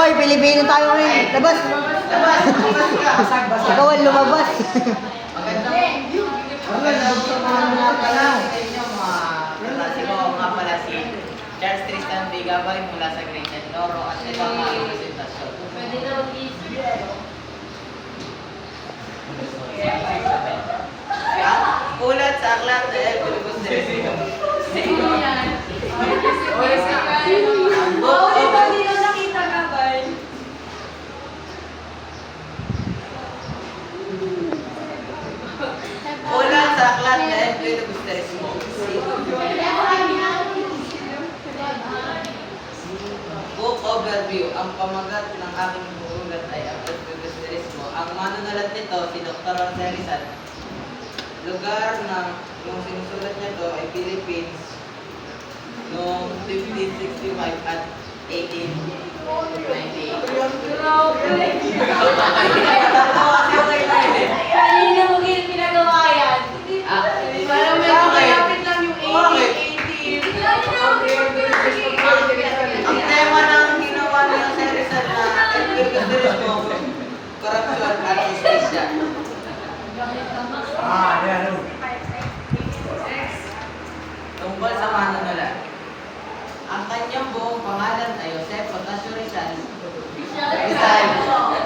Hoy, Pilipino tayo ngayon. Labas! Labas ka. Ikaw ang lumabas. Magandang mga pala sa inyo mga kalasi ko nga pala si Charles Tristan Bigabay mula sa Great Noro at ito ang aking presentasyon. Pwede na mag-easy. Ulat sa aklat na El Pilipus de Rizio. Sino yan? Ang book Oo, of hindi na nakita ka ba? Ulat sa aklat na El Pilipus de Rizio. Book overview. Ang pamagat ng aking buulat ay ang El Pilipus de Rizio. Ang manunulat nito si Dr. Jose Rizal. Lugar ng yung sinusulat niya to ay Philippines noong 1565 at 1898. Kanina mo ginagawa yan. Parang medyo malapit lang yung 1880. Ang tema ng ginawa niya sa Rizal na Edwin corruption at justisya. Tungkol sa manunulat. Ang kanyang buong pangalan ay Jose Potasio Rizal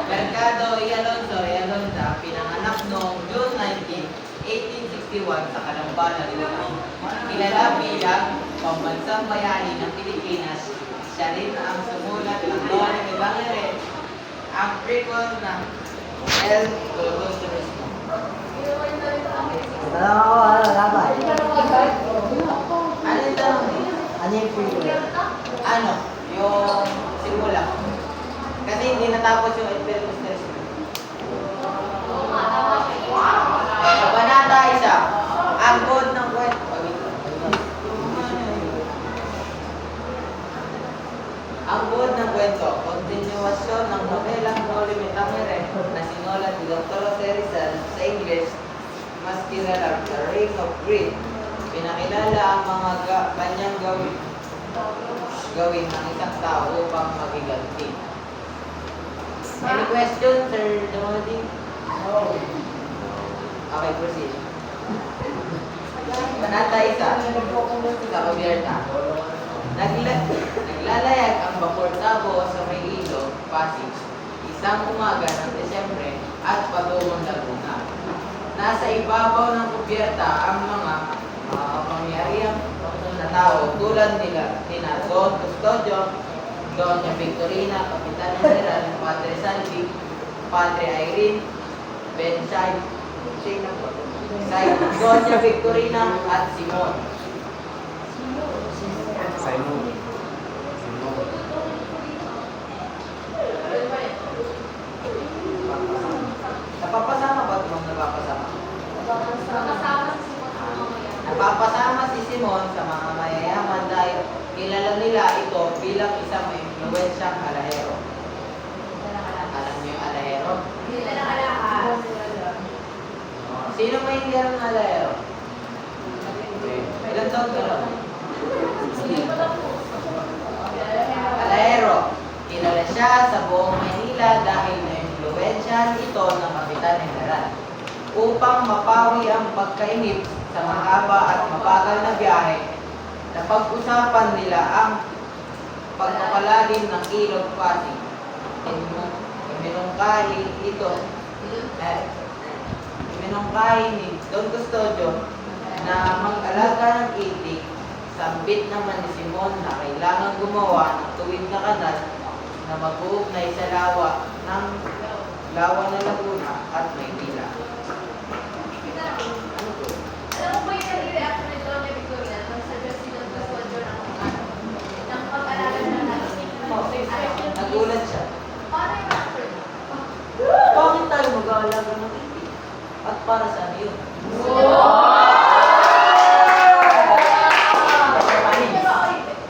Mercado y Alonso y Alonda, pinanganak noong June 19, 1861 sa Calambala, Luzon. Kilala bilang pambansang bayani ng Pilipinas, siya rin ang sumulat ng Law ng Evangelio, ang prequel ng El Pilibustero. Labas. Ano yung tanong mo? Ano yung prequel? Ano? Yung simula. Kasi hindi natapos yung El Pilibustero. Kabanata 1. Ang code ng kwento. Ang buod ng kwento, kontinuasyon ng novelang Noli Me Tangere na sinulat ni Dr. Jose Rizal sa English, mas kilala The Reign of Greed. Pinakilala ang mga kanyang gawin ng isang tao upang magiganti. Any question, Sir Domodi? No. Okay, proceed. Banata 1. Kapabiyerta. Naglalayag ang Bapor Tabo sa may ilog, Pasig, isang umaga ng Desyembre at patungong Laguna. Nasa ibabaw ng kubyerta ang mga kapangyarihang na tao tulad nila Don Custodio, Doña Victorina, Kapitan General, Padre Salvi, Padre Irene, Bensay, Doña Victorina at Simon. Napapasama ba ito? Napapasama? Napapasama si Simon sa mga mayayaman dahil kilala nila ito bilang isang may impluwensyang alahero. Alam niyo yung alahero? Sino may hindi alam ng alahero? Ilan taon ka lang? Alahero. Kilala siya sa buong Manila dahil na-impluwensyahan ito ng Kapitan General. Upang mapawi ang pagkainip sa mahaba at mabagal na biyahe, napag-usapan nila ang pagpapalalim ng ilog Pasig. Iminungkahi ni Don Custodio na mag-alaga ng itik. Sambit naman ni Simon na kailangan gumawa ng tuwid na kanal na mag-uugnay sa lawa ng Laguna at Maynila. Alam mo ba yung nag-react na ito ni Victoria nang suggest si Don Custodio ng pag-alaga na natin? Nagulat siya. Paano yung answer? Bakit tayo mag-aalaga ng itik? At para saan yun?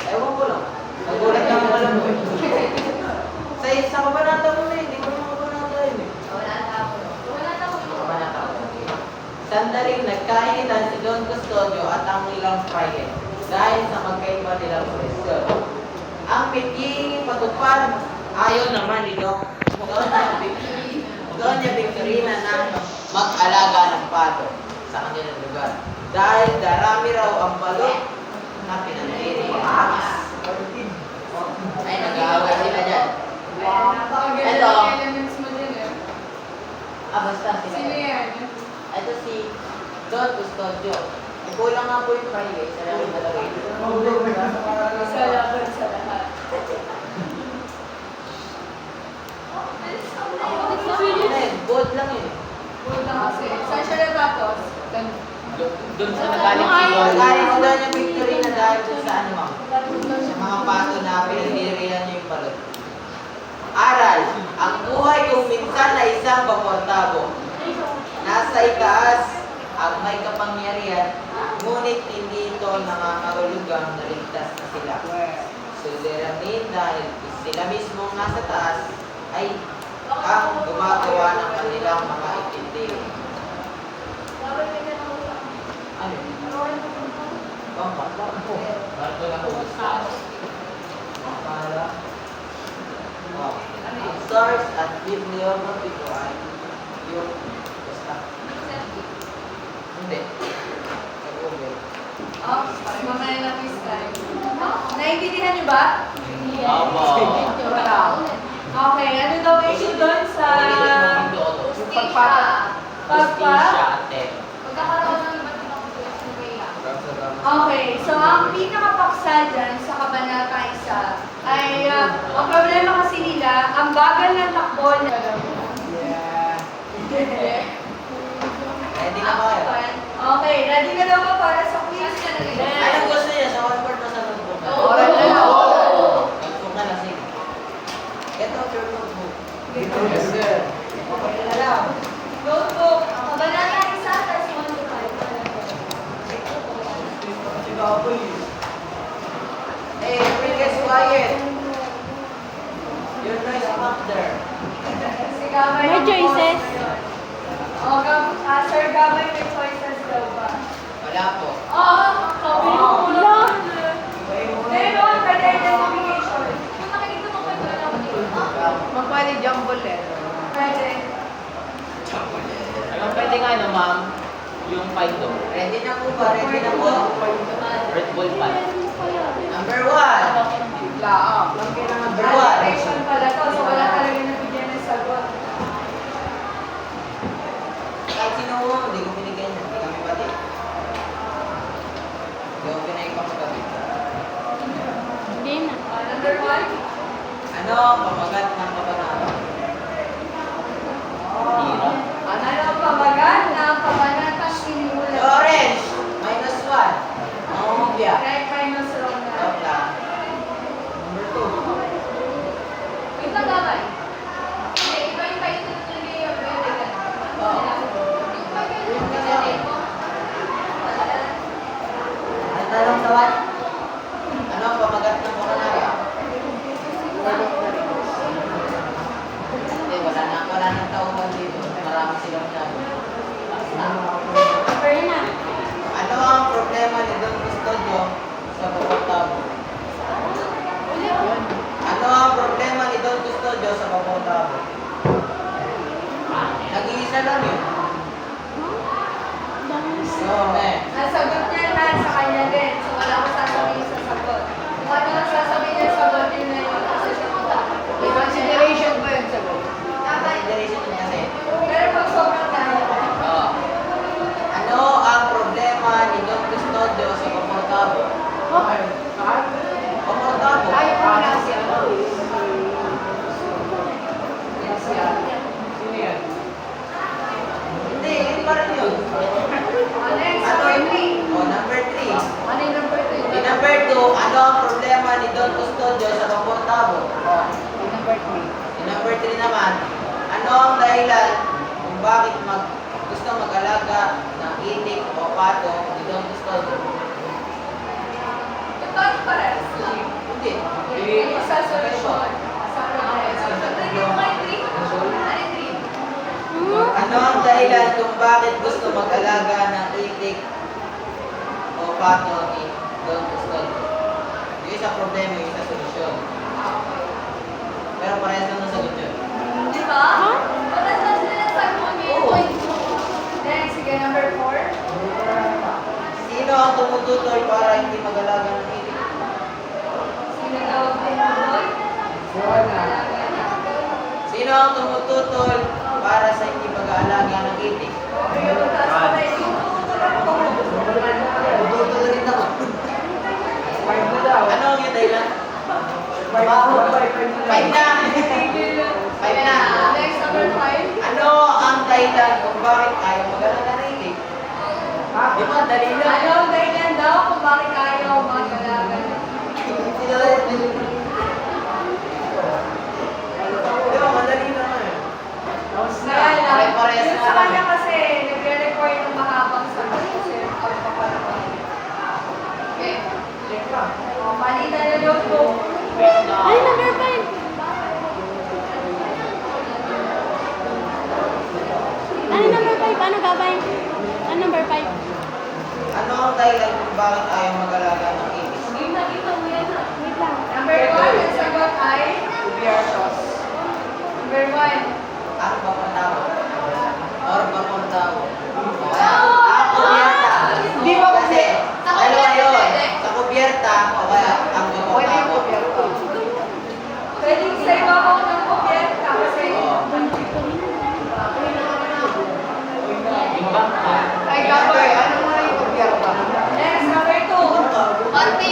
Ewan ko lang. Nagulat lang alam mo eh. Sa kabanata mo na hindi ko naman kabanata yun eh. Wala na ako. Kabanata ko. Sandaling nagkainitan si Don Custodio at ang ilang prayer dahil sa magkaiba nilang presyon. Ang pitying patupad Ayaw naman ni Doc. Doña Victorina na mag-alaga ng pato sa kanilang lugar. Dahil darami raw ang balot na pinaniri. Ay, nag-aaway sila dyan. Napakaganda ng elements mo din eh. Basta sila. Sino yan? Ito si Don Custodio. Kulang nga po yung private. Sa lang malagay. Isa laban sa lahat. Gold lang yun. Huwag lang kasi. Saan siya natapos? Doon sa nagaling si Nagaling si Doña Victorina dahil doon sa ano ma'am? Sa mga pato na pinagdirihan niya yung balot. Aral, ang buhay kung minsan ay isang paportabo. Nasa itaas ang may kapangyarihan, ngunit hindi ito nangangahulugang naligtas na sila. Suliranin dahil sila mismong nasa taas ay ang gumagawa ng kanilang mga itindi. Ano? Bamba? Barto na gusto. Para? Wow. Ang stars at bibliography ko ay yung basta. Hindi. Nag-uwi. Oh, mamaya na quiz time. Naiintindihan niyo ba? Okay, ano daw issue doon sa pagkakaroon ng iba't ibang quiz ni Bea? Okay, so ang pinakapaksa dyan sa Kabanata 1 ay ang problema kasi nila, ang bagal ng takbo na Ready na ba kayo? Okay, ready na daw ba para sa quiz? Anong gusto niya? Sa one word o sa notebook? Oral na lang. Notebook na lang, sige. Get out your notebook. Yes, sir. Okay na lang. Notebook, Kabanata 1, tas 1 to 5. Hey, everybody gets quiet. Your noise up there. Si Gabay. May choices. Sir Gabay, may choices daw ba? Wala po. Sabi niyo po lang. Pero, pwede identification. Kung nakikita mo pa ito, Magpwede jumble letter. pwede. Pwede nga no, ma'am. Yung Python. Ready na po ba? Ready na po? Red Bull Pie. Number 1. Laang. Lang kayo na Number 1. Identification pala to, so wala talaga nabigyan ng sagot. Kahit sino mo, hindi ko binigyan niya. Hindi kami pati. Hindi ko pinaipakagabi. Hindi na. Number 1. Ano ang pamagat ng kabanata? Ano ang pamagat ng kabanatang iniulat? Orange! -1. Mangungubya. Right minus wrong na. Stop lang. Number 2. Wait lang, Gabay. Hindi, iba yung paito na nilagay yung pwede. Yung paito na nilagay mo. Ang tanong sa what? Ano ang pamagat ng kabanata? Hindi, wala nang tauhan dito. Marami silang sabi. Pwede na. Ano ang problema ni Don Custodio sa paportabo? Ano ang problema ni Don Custodio sa paportabo? Nag-iisa lang yun. So, Ang sagot niya na sa kanya din. So, wala ko sasabihin sa sagot. Kung ano ang sasabihin niya sa sagot, yun na yun. Kasi siya mo Consideration ba yun sagot? consideration yun kasi. Pero pag sobrang tayo, Oo. Ano ang problema ni Don Custodio sa paportabo? Paportabo? Tayo pa na siya. Hindi, yun pa rin yun. next, Ano number yun? 3. Number 3. Ano yung number 2? Di number 2, ano ang problema ni Don Custodio sa paportabo? Yung number 3. Di number 3 naman, ano ang dahilan kung bakit gusto mag-alaga ng itik o pato ni Don Custodio? Ito ang parehas lang. Hindi. Yung sa solusyon. Sa progress. So, hindi mo kayo 3. Ano 3? Ano ang dahilan kung bakit gusto mag-alaga ng itik o pato ni Don Custodio? Yung isa problema, yung isa solusyon. Pero tumututol para hindi mag-alaga ng itik? Sino daw ang pinutol? Sino ang tumututol para sa hindi mag-aalaga ng itik? Tumututol rin ako. Ano ang yung dahilan? Five na! Five na! Next, number 5. Ano ang dahilan kung bakit ayaw mag-alaga ng itik? Di ba, dali Ano lang. ang dahilan daw kung bakit ayaw mag-alaga? Di ba, madali naman eh. Pare-parehas Yung na sa lang kanya eh. kasi, nagre-require ng mahabang sagot kasi pagpapalang. Okay. Malitan na notebook. Ay, number 5. Ano number 5? Ano gabay? Ano number 5? Ano ang dahilan kung bakit ayaw mag-alaga ng itik? Wait lang. Number 1, ang sagot ay number 1. Ang papantawag. Or papantawag. Ako yata. Di ba Kasi, dalawa yun. Sa kubyerta, o kaya ang Pwede yung papantawag. kubyerta. Pwedeng sa ibabaw ng kubyerta kasi Ay, kapay, ano nga yung kubyerta? next, number 2. Parte